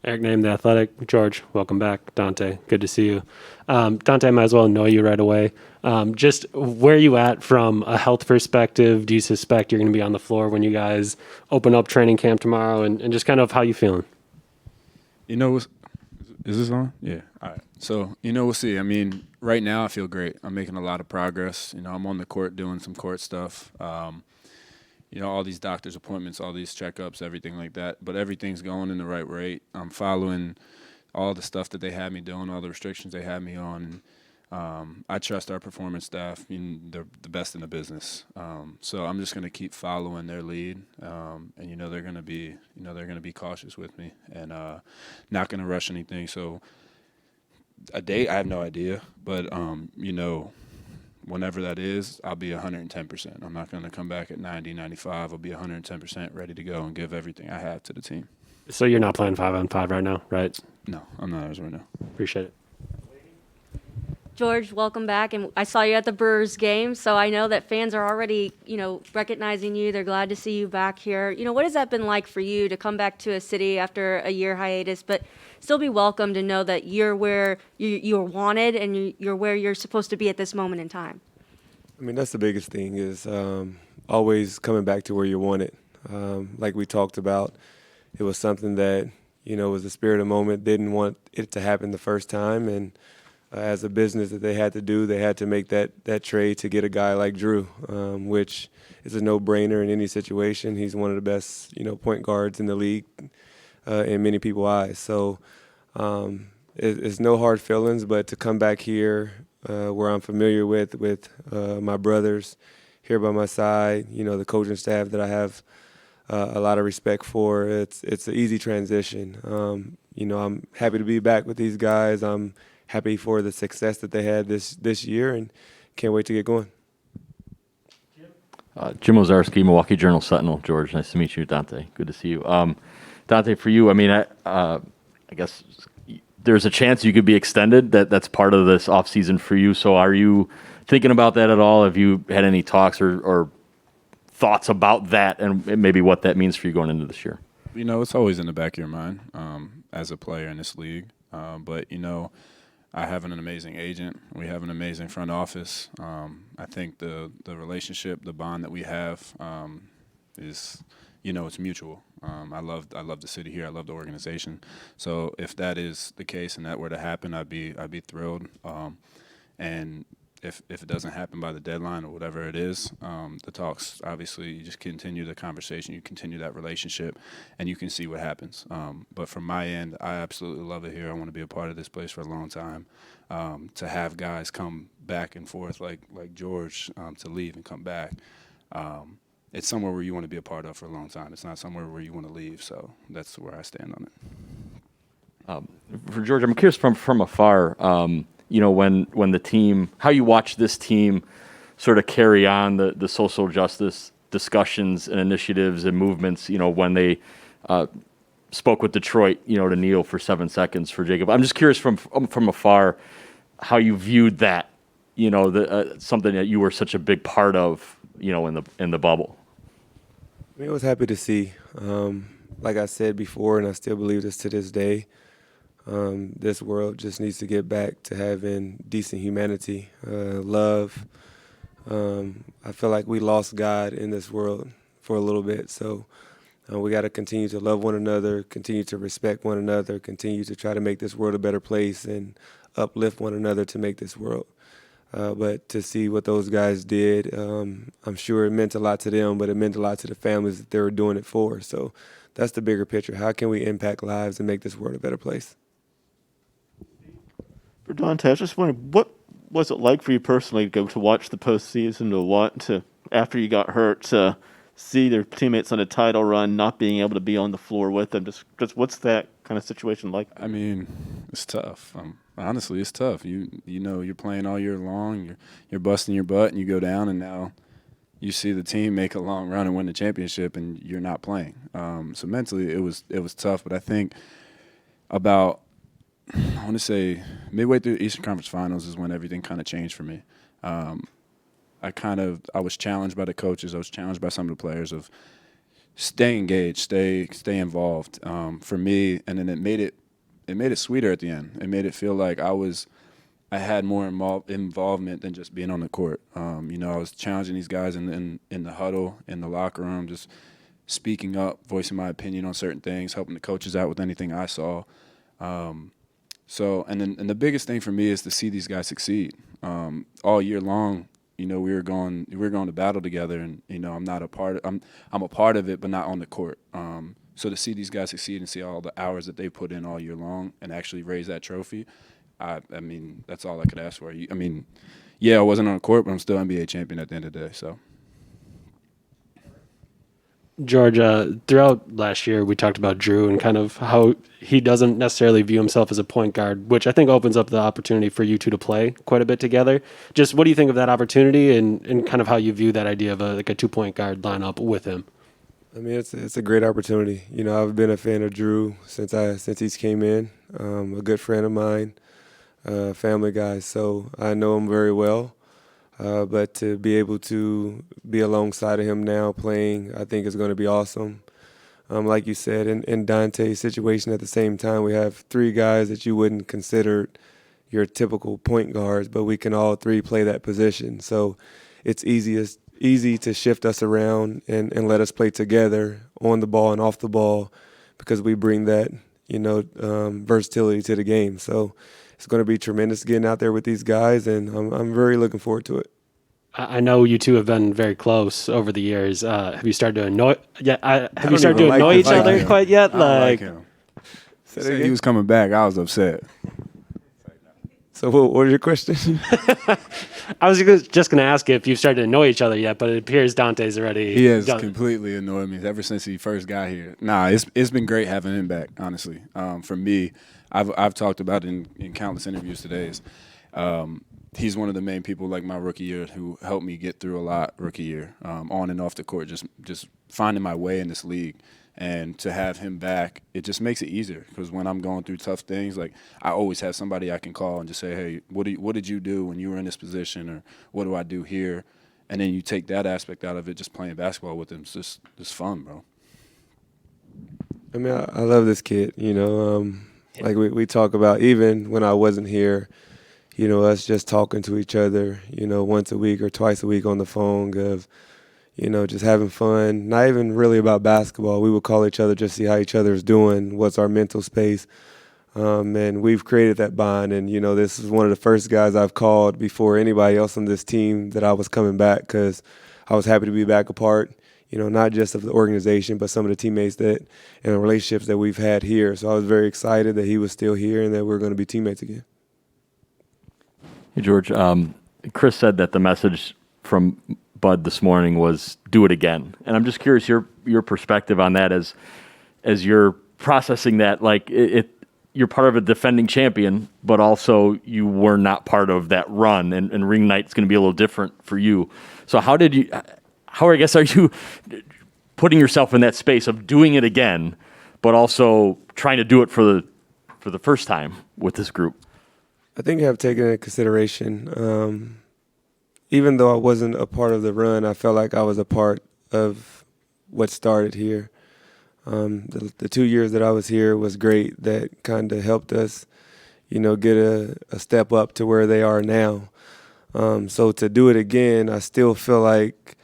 Eric Name, The Athletic. George, welcome back. Dante, good to see you. Dante, I might as well know you right away. Just where are you at from a health perspective? Do you suspect you're going to be on the floor when you guys open up training camp tomorrow? And just kind of how you feeling? You know, is this on? Yeah. All right. So, we'll see. I mean, right now I feel great. I'm making a lot of progress. I'm on the court doing some court stuff. All these doctor's appointments, all these checkups, everything like that. But everything's going in the right rate. I'm following all the stuff that they had me doing, all the restrictions they had me on. I trust our performance staff. I mean, they're the best in the business. So I'm just going to keep following their lead, and they're going to be cautious with me and not going to rush anything. So a date, I have no idea, but whenever that is, I'll be 110%. I'm not going to come back at 90, 95. I'll be 110% ready to go and give everything I have to the team. So you're not playing 5-on-5 right now, right? No, I'm not as right now. Appreciate it. George, welcome back. And I saw you at the Brewers game, so I know that fans are already, recognizing you. They're glad to see you back here. What has that been like for you to come back to a city after a year hiatus, but still be welcome to know that you're where you're wanted and you're where you're supposed to be at this moment in time? I mean, that's the biggest thing is always coming back to where you're wanted. Like we talked about, it was something that, was the spirit of the moment, didn't want it to happen the first time. And as a business that they had to do, they had to make that trade to get a guy like Drew, which is a no-brainer in any situation. He's one of the best, point guards in the league in many people's eyes. So it's no hard feelings, but to come back here where I'm familiar with my brothers here by my side, the coaching staff that I have a lot of respect for, it's an easy transition. I'm happy to be back with these guys. I'm happy for the success that they had this year and can't wait to get going. Jim Ozarski, Milwaukee Journal-Sentinel. George, nice to meet you. Dante, good to see you. Dante, for you, I mean, I guess there's a chance you could be extended. That's part of this offseason for you. So are you thinking about that at all? Have you had any talks or thoughts about that and maybe what that means for you going into this year? It's always in the back of your mind as a player in this league. But I have an amazing agent. We have an amazing front office. I think the relationship, the bond that we have is, it's mutual. I love the city here. I love the organization. So if that is the case and that were to happen, I'd be thrilled. And if it doesn't happen by the deadline or whatever it is, the talks, obviously, you just continue the conversation, you continue that relationship, and you can see what happens. But from my end, I absolutely love it here. I want to be a part of this place for a long time. To have guys come back and forth like George, to leave and come back, it's somewhere where you want to be a part of for a long time. It's not somewhere where you want to leave, so that's where I stand on it. For George, I'm curious from afar, when the team, how you watch this team sort of carry on the social justice discussions and initiatives and movements, when they spoke with Detroit, to kneel for 7 seconds for Jacob. I'm just curious from afar how you viewed that, something that you were such a big part of, in the bubble. I was happy to see. Like I said before, and I still believe this to this day, this world just needs to get back to having decent humanity, love. I feel like we lost God in this world for a little bit, so we got to continue to love one another, continue to respect one another, continue to try to make this world a better place and uplift one another to make this world. But to see what those guys did, I'm sure it meant a lot to them, but it meant a lot to the families that they were doing it for. So that's the bigger picture. How can we impact lives and make this world a better place? For Dante, I was just wondering, what was it like for you personally to go to watch the postseason, after you got hurt, to see their teammates on a title run, not being able to be on the floor with them? Just what's that kind of situation like? I mean, it's tough. Honestly, it's tough. You're playing all year long. You're busting your butt, and you go down, and now you see the team make a long run and win the championship, and you're not playing. So mentally, it was tough. But I think about, I want to say, midway through the Eastern Conference Finals is when everything kind of changed for me. I was challenged by the coaches. I was challenged by some of the players of stay engaged, stay involved. For me, and then it made it sweeter at the end. It made it feel like I had more involvement than just being on the court. I was challenging these guys in the huddle, in the locker room, just speaking up, voicing my opinion on certain things, helping the coaches out with anything I saw. And the biggest thing for me is to see these guys succeed. All year long, we were going to battle together, and I'm a part of it, but not on the court. So to see these guys succeed and see all the hours that they put in all year long and actually raise that trophy, I mean, that's all I could ask for. I wasn't on the court, but I'm still NBA champion at the end of the day. So, George, throughout last year, we talked about Drew and kind of how he doesn't necessarily view himself as a point guard, which I think opens up the opportunity for you two to play quite a bit together. Just what do you think of that opportunity and kind of how you view that idea of a 2-point guard lineup with him? I mean, it's a great opportunity. I've been a fan of Drew since he's came in. A good friend of mine, family guy, so I know him very well. But to be able to be alongside of him now playing, I think is going to be awesome. Like you said, in Donte's situation at the same time, we have 3 guys that you wouldn't consider your typical point guards, but we can all 3 play that position. So it's easy to shift us around and let us play together on the ball and off the ball because we bring that, versatility to the game. So it's going to be tremendous getting out there with these guys, and I'm very looking forward to it. I know you two have been very close over the years. Have you started to annoy? Yeah, have you started to annoy each other quite yet? I don't like him. Said he was coming back. I was upset. So what was your question? I was just going to ask if you've started to annoy each other yet, but it appears Dante's already. He has done. completely annoyed me ever since he first got here. It's been great having him back. Honestly, for me, I've talked about it in countless interviews today. He's one of the main people, like my rookie year, who helped me get through a lot rookie year, on and off the court, just finding my way in this league. And to have him back, it just makes it easier because when I'm going through tough things, like I always have somebody I can call and just say, hey, what did you do when you were in this position, or what do I do here? And then you take that aspect out of it, just playing basketball with him. It's just fun, bro. I mean, I love this kid, like we talk about, even when I wasn't here, us just talking to each other, once a week or twice a week on the phone of, just having fun, not even really about basketball. We would call each other just see how each other's doing, what's our mental space. And we've created that bond. And, this is one of the first guys I've called before anybody else on this team that I was coming back because I was happy to be back a part, not just of the organization, but some of the teammates and the relationships that we've had here. So I was very excited that he was still here and that we're going to be teammates again. Hey, George. Chris said that the message from Bud this morning was do it again. And I'm just curious your perspective on that as you're processing that, like you're part of a defending champion, but also you were not part of that run, and ring night's going to be a little different for you. So how are you putting yourself in that space of doing it again, but also trying to do it for the first time with this group? I think I've taken into consideration, even though I wasn't a part of the run, I felt like I was a part of what started here. The 2 years that I was here was great. That kind of helped us, get a step up to where they are now. So to do it again, I still feel like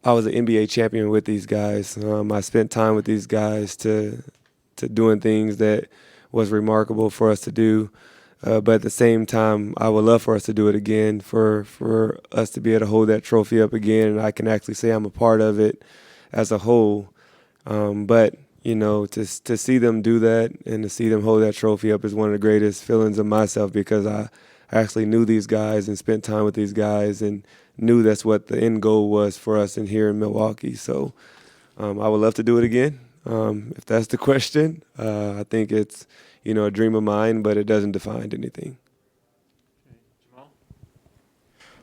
I was an NBA champion with these guys. I spent time with these guys to doing things that was remarkable for us to do. But at the same time, I would love for us to do it again, for us to be able to hold that trophy up again, and I can actually say I'm a part of it as a whole. But, to see them do that and to see them hold that trophy up is one of the greatest feelings of myself because I actually knew these guys and spent time with these guys and knew that's what the end goal was for us in here in Milwaukee. So I would love to do it again. If that's the question, I think it's, a dream of mine, but it doesn't define anything.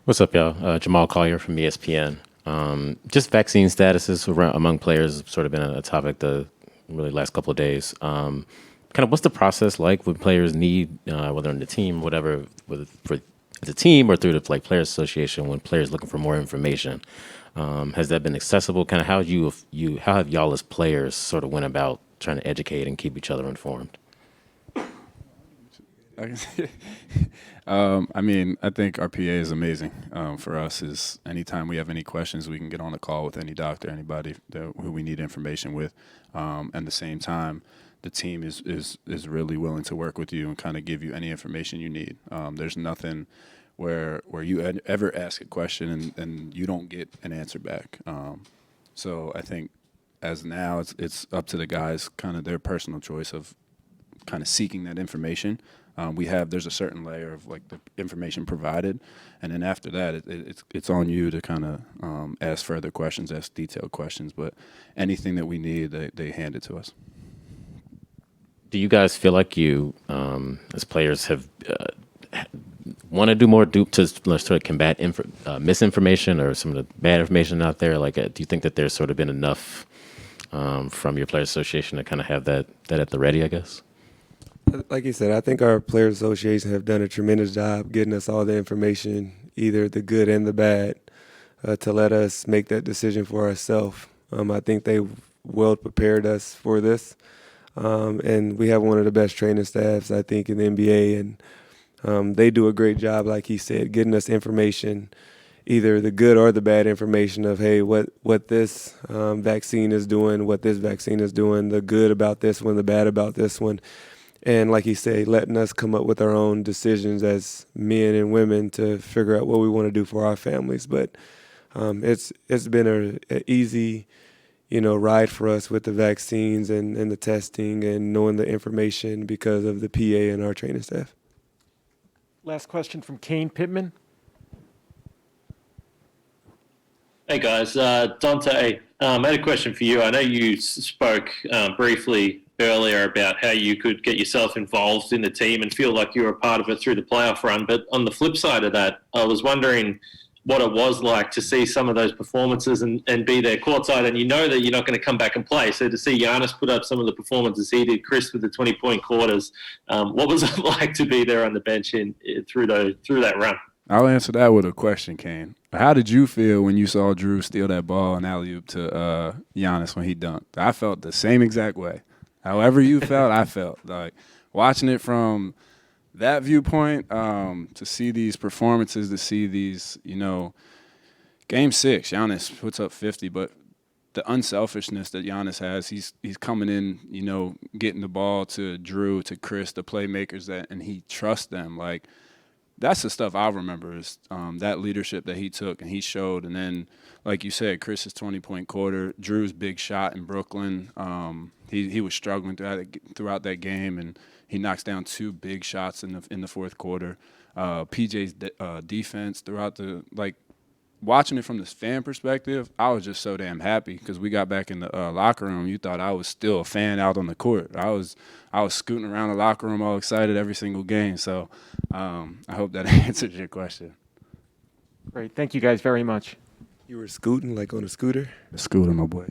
What's up, y'all? Jamal Collier from ESPN. Just vaccine statuses among players have sort of been a topic the really last couple of days. Kind of what's the process like when players need, whether on the team, whatever, whether for the team or through the Players Association, when players looking for more information Has that been accessible? Kind of how have y'all as players sort of went about trying to educate and keep each other informed? I mean, I think our PA is amazing. For us, is anytime we have any questions, we can get on a call with any doctor, anybody who we need information with. At the same time, the team is really willing to work with you and kind of give you any information you need. There's nothing where you ever ask a question and you don't get an answer back. So I think as now it's up to the guys, kind of their personal choice of kind of seeking that information. There's a certain layer of like the information provided, and then after that, it's on you to kind of ask further questions, ask detailed questions. But anything that we need, they hand it to us. Do you guys feel like you, as players, have want to do more to sort of combat misinformation or some of the bad information out there? Like, do you think that there's sort of been enough from your Players Association to kind of have that at the ready, I guess? Like you said, I think our Players Association have done a tremendous job getting us all the information, either the good and the bad, to let us make that decision for ourselves. I think they well prepared us for this. And we have one of the best training staffs, I think, in the NBA. And they do a great job, like he said, getting us information, either the good or the bad information of, hey, what this vaccine is doing, what this vaccine is doing, the good about this one, the bad about this one. And like he said, letting us come up with our own decisions as men and women to figure out what we want to do for our families. But it's been an easy, ride for us with the vaccines and the testing and knowing the information because of the PA and our training staff. Last question from Kane Pittman. Hey guys, Dante, I had a question for you. I know you spoke briefly earlier about how you could get yourself involved in the team and feel like you were a part of it through the playoff run. But on the flip side of that, I was wondering what it was like to see some of those performances and be there courtside, and you know that you're not going to come back and play. So to see Giannis put up some of the performances he did, Chris with the 20-point quarters, what was it like to be there on the bench through that run? I'll answer that with a question, Kane. How did you feel when you saw Drew steal that ball and alley-oop to Giannis when he dunked? I felt the same exact way. However you felt, I felt. Like, watching it from that viewpoint, to see these performances, to see these, Game 6, Giannis puts up 50, but the unselfishness that Giannis has, he's coming in, getting the ball to Drew, to Chris, the playmakers, and he trusts them. Like, that's the stuff I remember is that leadership that he took and he showed. And then, like you said, Chris's 20-point quarter, Drew's big shot in Brooklyn. He was struggling throughout that game, and he knocks down 2 big shots in the fourth quarter. PJ's defense throughout watching it from this fan perspective, I was just so damn happy because we got back in the locker room. You thought I was still a fan out on the court. I was scooting around the locker room all excited every single game. So I hope that answers your question. Great. Thank you guys very much. You were scooting like on a scooter? Scooting, my boy.